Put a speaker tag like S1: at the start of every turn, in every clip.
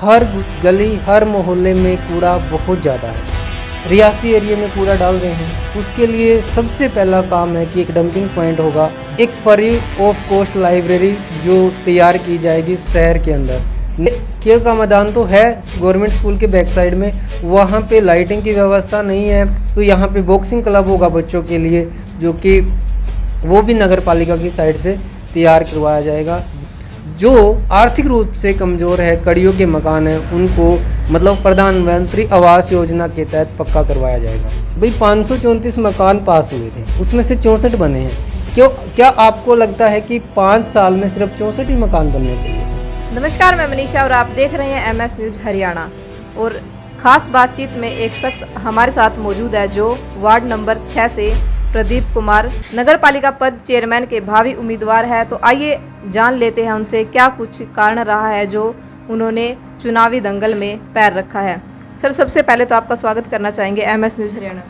S1: हर गली हर मोहल्ले में कूड़ा बहुत ज़्यादा है। रियासी एरिया में कूड़ा डाल रहे हैं, उसके लिए सबसे पहला काम है कि एक डंपिंग पॉइंट होगा, एक फ्री ऑफ कॉस्ट लाइब्रेरी जो तैयार की जाएगी शहर के अंदर। खेल का मैदान तो है गवर्नमेंट स्कूल के बैक साइड में, वहाँ पे लाइटिंग की व्यवस्था नहीं है, तो यहाँ पे बॉक्सिंग क्लब होगा बच्चों के लिए, जो कि वो भी नगर पालिका की साइड से तैयार करवाया जाएगा। जो आर्थिक रूप से कमज़ोर है, कड़ियों के मकान हैं, उनको मतलब प्रधानमंत्री आवास योजना के तहत पक्का करवाया जाएगा। भाई 534 मकान पास हुए थे, उसमें से 64 बने हैं। क्या आपको लगता है कि 5 साल में सिर्फ 64 ही मकान बनने चाहिए थे?
S2: नमस्कार, मैं मनीषा और आप देख रहे हैं MS न्यूज हरियाणा। और खास बातचीत में एक शख्स हमारे साथ मौजूद है जो वार्ड नंबर 6 से प्रदीप कुमार नगर पालिका पद चेयरमैन के भावी उम्मीदवार है। तो आइए जान लेते हैं उनसे क्या कुछ कारण रहा है जो उन्होंने चुनावी दंगल में पैर रखा है। सर, सबसे पहले तो आपका स्वागत करना चाहेंगे MS न्यूज हरियाणा।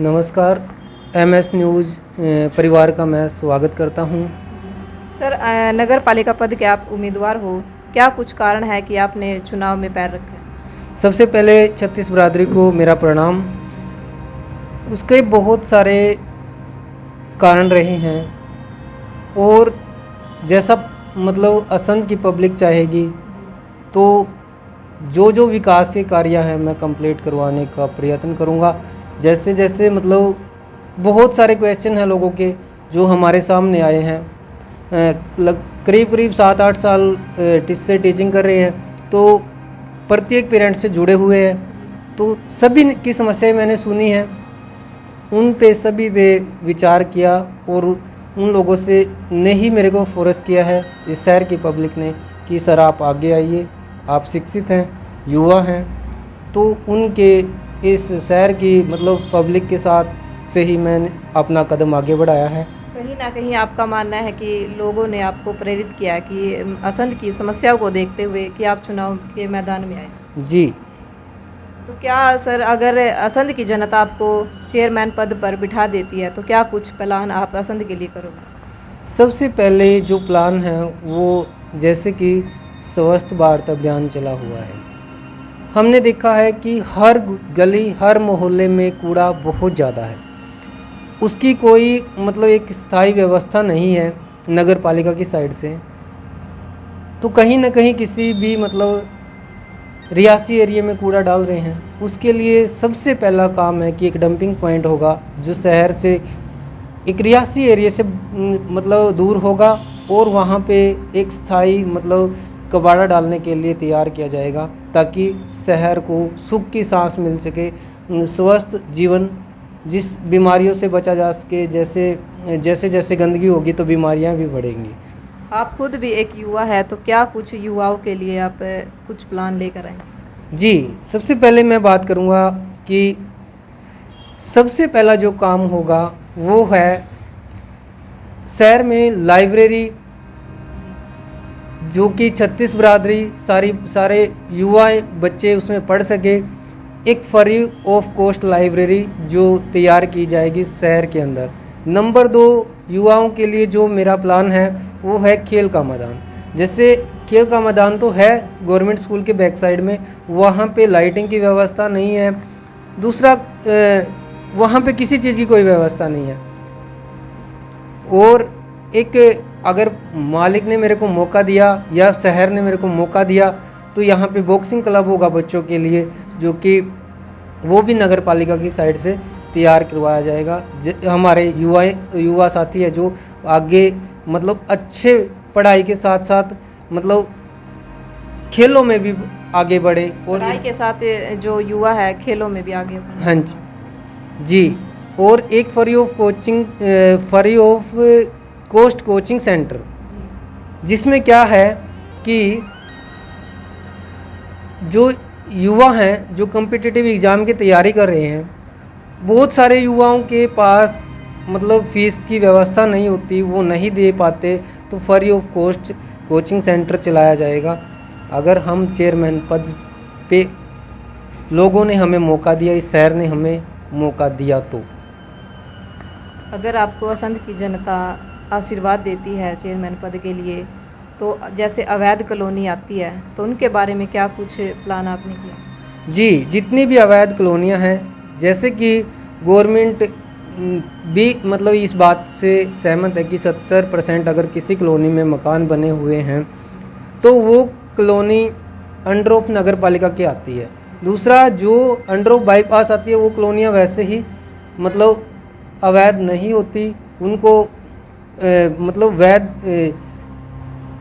S1: नमस्कार, MS न्यूज परिवार का मैं स्वागत करता हूं।
S2: सर, नगर पालिका पद के आप उम्मीदवार हो, क्या कुछ कारण है कि आपने चुनाव में पैर रखा है?
S1: सबसे पहले 36 बिरादरी को मेरा प्रणाम। उसके बहुत सारे कारण रहे हैं और जैसा मतलब असंध की पब्लिक चाहेगी तो जो विकास के कार्य हैं मैं कंप्लीट करवाने का प्रयत्न करूंगा। जैसे जैसे मतलब बहुत सारे क्वेश्चन हैं लोगों के जो हमारे सामने आए हैं। करीब 7-8 साल से टीचिंग कर रहे हैं, तो प्रत्येक पेरेंट्स से जुड़े हुए हैं, तो सभी की समस्याएं मैंने सुनी हैं, उन पे सभी पे विचार किया और उन लोगों से ने ही मेरे को फोर्स किया है इस शहर की पब्लिक ने कि सर आप आगे आइए, आप शिक्षित हैं, युवा हैं, तो उनके इस शहर की मतलब पब्लिक के साथ से ही मैंने अपना कदम आगे बढ़ाया है।
S2: कहीं ना कहीं आपका मानना है कि लोगों ने आपको प्रेरित किया कि असंध की समस्याओं को देखते हुए कि आप चुनाव के मैदान में आए?
S1: जी।
S2: तो क्या सर, अगर असंध की जनता आपको चेयरमैन पद पर बिठा देती है तो क्या कुछ प्लान आप असंध के लिए करोगे?
S1: सबसे पहले जो प्लान है वो जैसे कि स्वच्छ भारत अभियान चला हुआ है, हमने देखा है कि हर गली हर मोहल्ले में कूड़ा बहुत ज़्यादा है, उसकी कोई मतलब एक स्थायी व्यवस्था नहीं है नगर पालिका की साइड से। तो कहीं ना कहीं किसी भी मतलब रियासी एरिया में कूड़ा डाल रहे हैं, उसके लिए सबसे पहला काम है कि एक डंपिंग पॉइंट होगा जो शहर से एक रियासी एरिया से मतलब दूर होगा और वहाँ पे एक स्थायी मतलब कबाड़ा डालने के लिए तैयार किया जाएगा, ताकि शहर को सुख की सांस मिल सके, स्वस्थ जीवन, जिस बीमारियों से बचा जा सके। जैसे जैसे गंदगी होगी तो बीमारियाँ भी बढ़ेंगी।
S2: आप खुद भी एक युवा है, तो क्या कुछ युवाओं के लिए आप कुछ प्लान लेकर आए?
S1: जी, सबसे पहले मैं बात करूँगा कि सबसे पहला जो काम होगा वो है शहर में लाइब्रेरी, जो कि 36 बिरादरी सारे युवा बच्चे उसमें पढ़ सके, एक फ्री ऑफ कॉस्ट लाइब्रेरी जो तैयार की जाएगी शहर के अंदर। नंबर 2, युवाओं के लिए जो मेरा प्लान है वो है खेल का मैदान। जैसे खेल का मैदान तो है गवर्नमेंट स्कूल के बैक साइड में, वहाँ पे लाइटिंग की व्यवस्था नहीं है, दूसरा वहाँ पे किसी चीज़ की कोई व्यवस्था नहीं है। और एक अगर मालिक ने मेरे को मौका दिया या शहर ने मेरे को मौका दिया तो यहाँ पे बॉक्सिंग क्लब होगा बच्चों के लिए, जो कि वो भी नगर पालिका की साइड से तैयार करवाया जाएगा। हमारे युवा साथी है जो आगे मतलब अच्छे पढ़ाई के साथ साथ मतलब खेलों में भी आगे बढ़े, और
S2: पढ़ाई के साथ जो युवा है खेलों में भी आगे बढ़े।
S1: हाँ जी। और एक free of cost coaching centre, जिसमें क्या है कि जो युवा हैं जो कॉम्पिटिटिव एग्ज़ाम की तैयारी कर रहे हैं, बहुत सारे युवाओं के पास मतलब फ़ीस की व्यवस्था नहीं होती, वो नहीं दे पाते, तो free of cost coaching centre चलाया जाएगा। अगर हम चेयरमैन पद पे लोगों ने हमें मौका दिया, इस शहर ने हमें मौका दिया, तो
S2: अगर आपको असंध की जनता आशीर्वाद देती है चेयरमैन पद के लिए, तो जैसे अवैध कॉलोनी आती है तो उनके बारे में क्या कुछ प्लान आपने किया?
S1: जी, जितनी भी अवैध कॉलोनियाँ हैं, जैसे कि गवर्नमेंट भी मतलब इस बात से सहमत है कि 70% अगर किसी कॉलोनी में मकान बने हुए हैं तो वो कॉलोनी अंडर ऑफ नगर पालिका की आती है। दूसरा, जो अंडर ऑफ बाईपास आती है वो कॉलोनियाँ वैसे ही मतलब अवैध नहीं होती, उनको मतलब वैध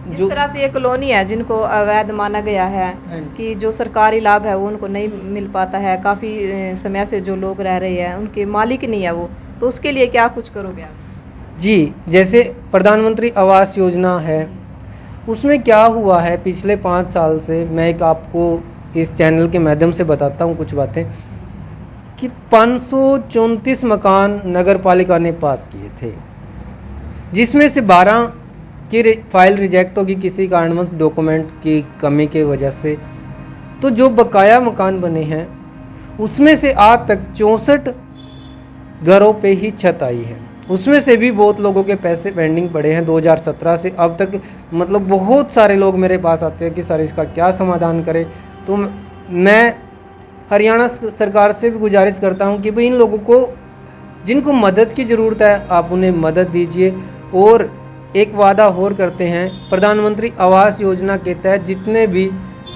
S2: जिस तरह से ये कॉलोनी है जिनको अवैध माना गया है कि जो सरकारी लाभ है वो उनको नहीं मिल पाता है, काफ़ी समय से जो लोग रह रहे हैं उनके मालिक नहीं है वो, तो उसके लिए क्या कुछ करोगे आप?
S1: जी, जैसे प्रधानमंत्री आवास योजना है, उसमें क्या हुआ है पिछले 5 साल से, मैं एक आपको इस चैनल के माध्यम से बताता हूँ कुछ बातें कि 534 मकान नगर पालिका ने पास किए थे, जिसमें से 12 की फाइल रिजेक्ट होगी किसी कारणवश डॉक्यूमेंट की कमी के वजह से। तो जो बकाया मकान बने हैं उसमें से आज तक 64 घरों पे ही छत आई है, उसमें से भी बहुत लोगों के पैसे पेंडिंग पड़े हैं 2017 से अब तक। मतलब बहुत सारे लोग मेरे पास आते हैं कि सर इसका क्या समाधान करें। तो मैं हरियाणा सरकार से भी गुजारिश करता हूं कि भाई इन लोगों को जिनको मदद की ज़रूरत है आप उन्हें मदद दीजिए। और एक वादा और करते हैं, प्रधानमंत्री आवास योजना के तहत जितने भी,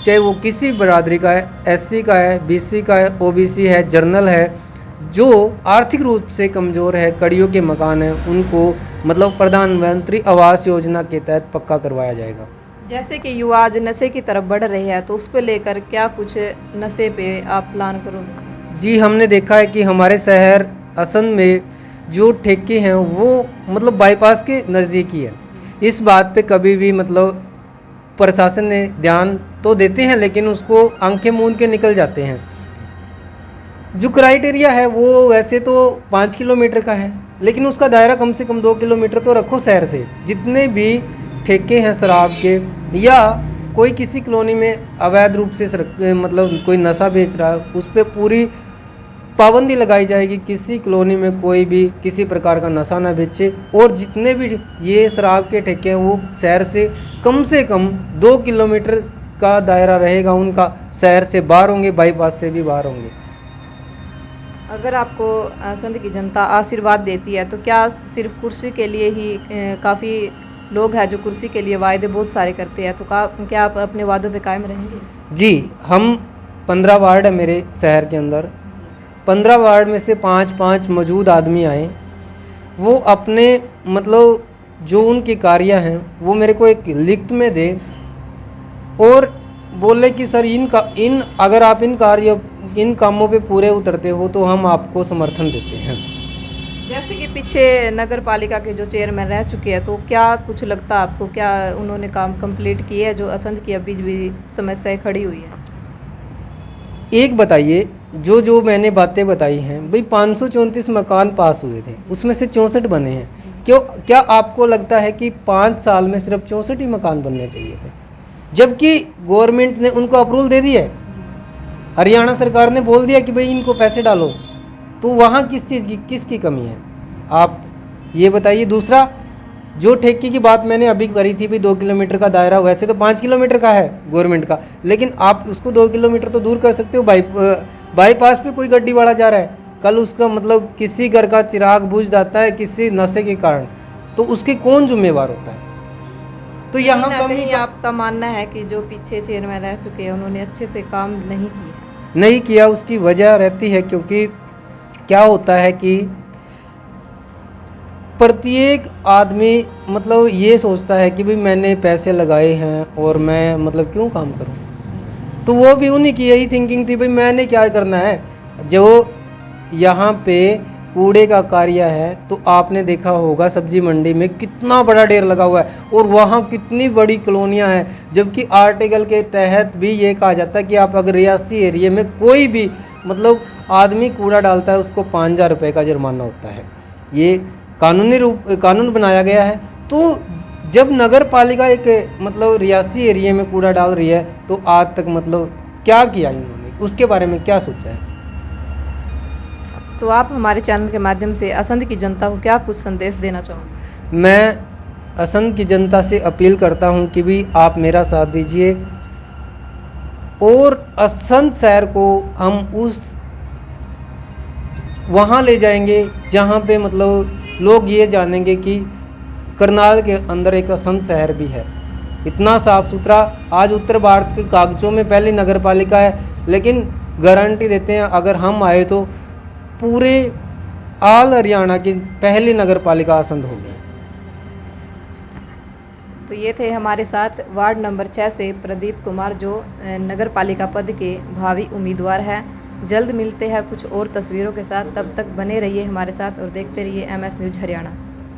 S1: चाहे वो किसी बरादरी का है, SC का है, BC का है, OBC है, जर्नल है, जो आर्थिक रूप से कमज़ोर है, कड़ियों के मकान हैं, उनको मतलब प्रधानमंत्री आवास योजना के तहत पक्का करवाया जाएगा।
S2: जैसे कि युवा आज नशे की तरफ बढ़ रहे हैं तो उसको लेकर क्या कुछ नशे पे आप प्लान करोगे?
S1: जी, हमने देखा है कि हमारे शहर असंध में जो ठेके हैं वो मतलब बाईपास के नज़दीक ही है। इस बात पे कभी भी मतलब प्रशासन ने ध्यान तो देते हैं लेकिन उसको आंखें मूंद के निकल जाते हैं। जो क्राइटेरिया है वो वैसे तो 5 किलोमीटर का है, लेकिन उसका दायरा कम से कम 2 किलोमीटर तो रखो शहर से। जितने भी ठेके हैं शराब के या कोई किसी कॉलोनी में अवैध रूप से मतलब कोई नशा बेच रहा है, उस पर पूरी पाबंदी लगाई जाएगी, किसी कॉलोनी में कोई भी किसी प्रकार का नशा ना बेचे। और जितने भी ये शराब के ठेके हैं वो शहर से कम 2 किलोमीटर का दायरा रहेगा उनका, शहर से बाहर होंगे, बाईपास से भी बाहर होंगे।
S2: अगर आपको संध की जनता आशीर्वाद देती है तो क्या सिर्फ कुर्सी के लिए ही, काफ़ी लोग हैं जो कुर्सी के लिए वायदे बहुत सारे करते हैं, तो क्या आप अपने वादों पे कायम रहेंगे?
S1: जी, हम 15 वार्ड है मेरे शहर के अंदर, 15 वार्ड में से 5-5 मौजूद आदमी आए, वो अपने मतलब जो उनके कार्य हैं वो मेरे को एक लिखत में दे और बोले कि सर अगर आप इन कामों पे पूरे उतरते हो तो हम आपको समर्थन देते हैं।
S2: जैसे कि पीछे नगर पालिका के जो चेयरमैन रह चुके हैं, तो क्या कुछ लगता है आपको, क्या उन्होंने काम कंप्लीट किए है जो असंध की अभी भी समस्याएं खड़ी हुई है?
S1: एक बताइए, जो मैंने बातें बताई हैं भाई, 534 मकान पास हुए थे, उसमें से 64 बने हैं। क्या आपको लगता है कि 5 साल में सिर्फ 64 ही मकान बनने चाहिए थे, जबकि गवर्नमेंट ने उनको अप्रूवल दे दिया है, हरियाणा सरकार ने बोल दिया कि भाई इनको पैसे डालो, तो वहाँ किस चीज़ की किसकी कमी है, आप ये बताइए। दूसरा, जो ठेके की बात मैंने अभी करी थी भी 2 किलोमीटर का दायरा, वैसे तो 5 किलोमीटर का है गवर्नमेंट का, लेकिन आप उसको 2 किलोमीटर तो दूर कर सकते हो। बाईपास पे कोई गड्डी वाला जा रहा है, कल उसका मतलब किसी घर का चिराग बुझ जाता है किसी नशे के कारण, तो उसके कौन जिम्मेवार होता है? तो यहाँ कमी
S2: आपका मानना है कि जो पीछे चेयरमैन रह चुके हैं उन्होंने अच्छे से काम
S1: नहीं किया। उसकी वजह रहती है क्योंकि क्या होता है कि प्रत्येक आदमी मतलब ये सोचता है कि भाई मैंने पैसे लगाए हैं और मैं मतलब क्यों काम करूं, तो वो भी उन्हीं की यही थिंकिंग थी भाई मैंने क्या करना है। जो यहाँ पे कूड़े का कार्य है तो आपने देखा होगा सब्जी मंडी में कितना बड़ा ढेर लगा हुआ है और वहाँ कितनी बड़ी कॉलोनियाँ हैं, जबकि आर्टिकल के तहत भी ये कहा जाता है कि आप अगर रियासी एरिया में कोई भी मतलब आदमी कूड़ा डालता है उसको 5000 रुपये का जुर्माना होता है। ये कानून बनाया गया है। तो जब नगर पालिका एक मतलब रियासी एरिया में कूड़ा डाल रही है तो आज तक मतलब क्या किया इन्होंने, उसके बारे में क्या सोचा है?
S2: तो आप हमारे चैनल के माध्यम से असंध की जनता को क्या कुछ संदेश देना चाहोगे?
S1: मैं असंध की जनता से अपील करता हूं कि भी आप मेरा साथ दीजिए और असंध शहर को हम उस वहाँ ले जाएंगे जहाँ पे मतलब लोग ये जानेंगे कि करनाल के अंदर एक असंध शहर भी है। इतना साफ़ सुथरा आज उत्तर भारत के कागज़ों में पहली नगर पालिका है, लेकिन गारंटी देते हैं अगर हम आए तो पूरे ऑल हरियाणा की पहली नगर पालिका असंध होगी।
S2: तो ये थे हमारे साथ वार्ड नंबर 6 से प्रदीप कुमार, जो नगर पालिका पद के भावी उम्मीदवार है। जल्द मिलते हैं कुछ और तस्वीरों के साथ, तब तक बने रहिए हमारे साथ और देखते रहिए MS न्यूज़ हरियाणा।